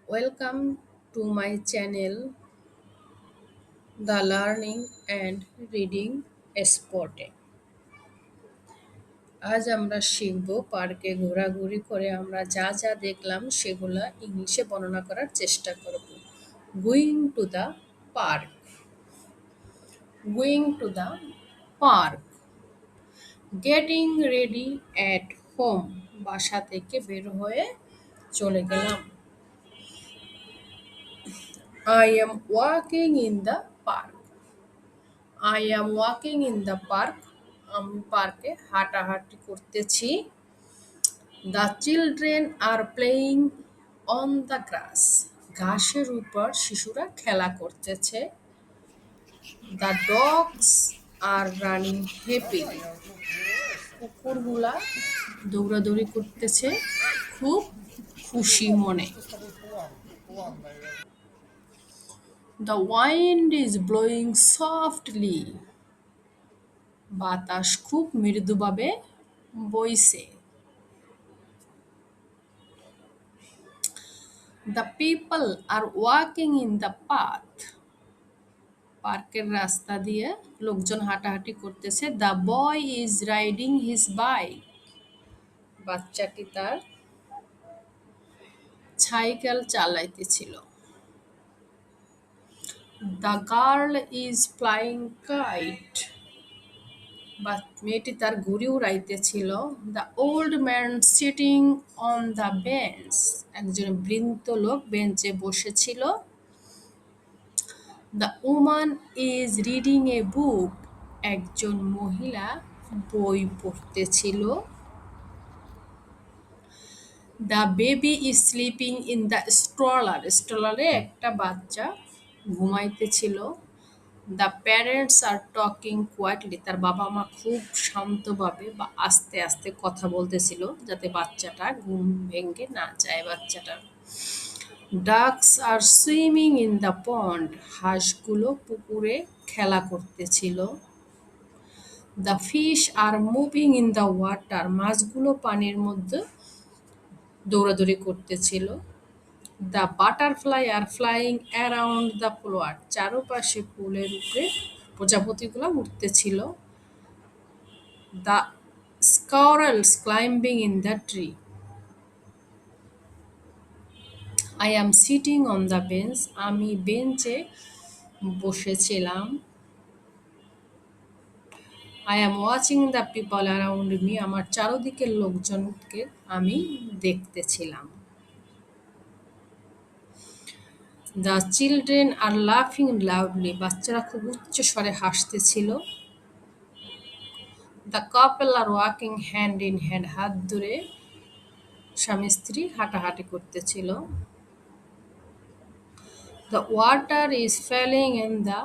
Welcome to my channel, The Learning and Reading Spotting. আজ আমরা শিখব পার্কে ঘোরাঘুরি করে আমরা যা যা দেখলাম সেগুলা ইংলিশে বর্ণনা করার চেষ্টা করব। Going to the park. Going to the park. Getting ready at home. বাসা থেকে বের হয়ে চলে গেলাম। I am walking in the park. I am walking in the park. আমি পার্কে হাঁটাহাঁটি করতেছি। The children are playing on the grass. ঘাসের উপর শিশুরা খেলা করতেছে। The dogs are running happily. কুকুরগুলা দৌড়াদৌড়ি করতেছে খুব খুশি মনে। The wind is blowing softly. বাতাস খুব মৃদুভাবে বইছে। The people are walking in the path. পার্কের রাস্তা দিয়ে লোকজন হাঁটাহাঁটি করতেছে। The boy is riding his bike. বাচ্চাটি তার cycle চালাইতেছিল। The girl is flying kite. মেয়েটি তার ঘুড়ি উড়াইতেছিল। The old man sitting on the bench. একজন বৃদ্ধ লোক বেঞ্চে বসেছিল। The woman is reading a book. একজন মহিলা বই পড়তেছিল। The baby is sleeping in the stroller. স্ট্রলারে একটা বাচ্চা ঘুমাইতেছিল। The parents are talking quietly. তার বাবা মা খুব শান্তভাবে বা আস্তে আস্তে কথা বলতেছিল যাতে বাচ্চাটা ঘুম ভেঙে না যায় বাচ্চাটার। Ducks are swimming in the pond. হাঁসগুলো পুকুরে খেলা করতেছিল। The fish are moving in the water. মাছগুলো পানির মধ্যে দৌড়াদৌড়ি করতেছিল। The butterfly are flying around the floor. চারপাশে ফুলের উপরে প্রজাপতিগুলো উঠতেছিল। The squirrels climbing in the tree. I am sitting on the bench. আমি বেঞ্চে বসেছিলাম। I am watching the people around me. আমার চারদিকের লোকজনকে আমি দেখতেছিলাম। The children are laughing loudly. বাচ্চারা খুব উচ্চ স্বরে হাসতেছিল। The couple are walking hand in hand. হাত ধরে স্বামী স্ত্রী হাঁটাহাঁটি করতেছিল। The water is falling in the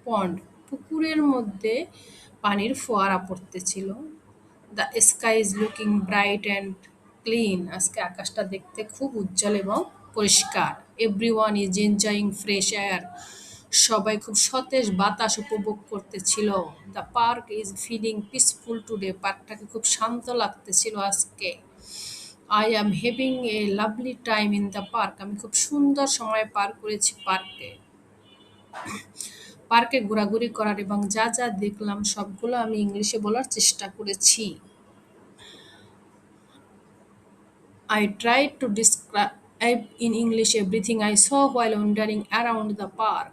pond. পুকুরের মধ্যে পানির ফোয়ারা পড়তেছিল। The sky is looking bright and clean. আজকে আকাশটা দেখতে খুব উজ্জ্বল এবং পরিষ্কার। Everyone is enjoying fresh air. সবাই খুব সতেজ বাতাস উপভোগ করতেছিল। The park is feeling peaceful today. পার্কটাকে খুব শান্ত লাগতেছিল আজকে। I am having a lovely time in the park. আমি খুব সুন্দর সময় পার করেছি পার্কে। পার্কে ঘোরাঘুরি করার এবং যা যা দেখলাম সবগুলো আমি ইংলিশে বলার চেষ্টা করেছি। I tried to describe in English everything I saw while wandering around the park.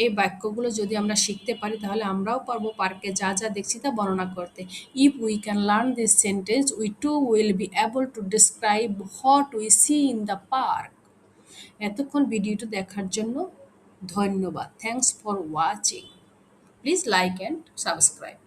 এই বাক্যগুলো যদি আমরা শিখতে পারি তাহলে আমরাও পারবো পার্কে যা যা দেখছি তা বর্ণনা করতে। If we can learn this sentence, we too will be able to describe what we see in the park. এতক্ষণ ভিডিওটি দেখার জন্য ধন্যবাদ। Thanks for watching. Please like and subscribe.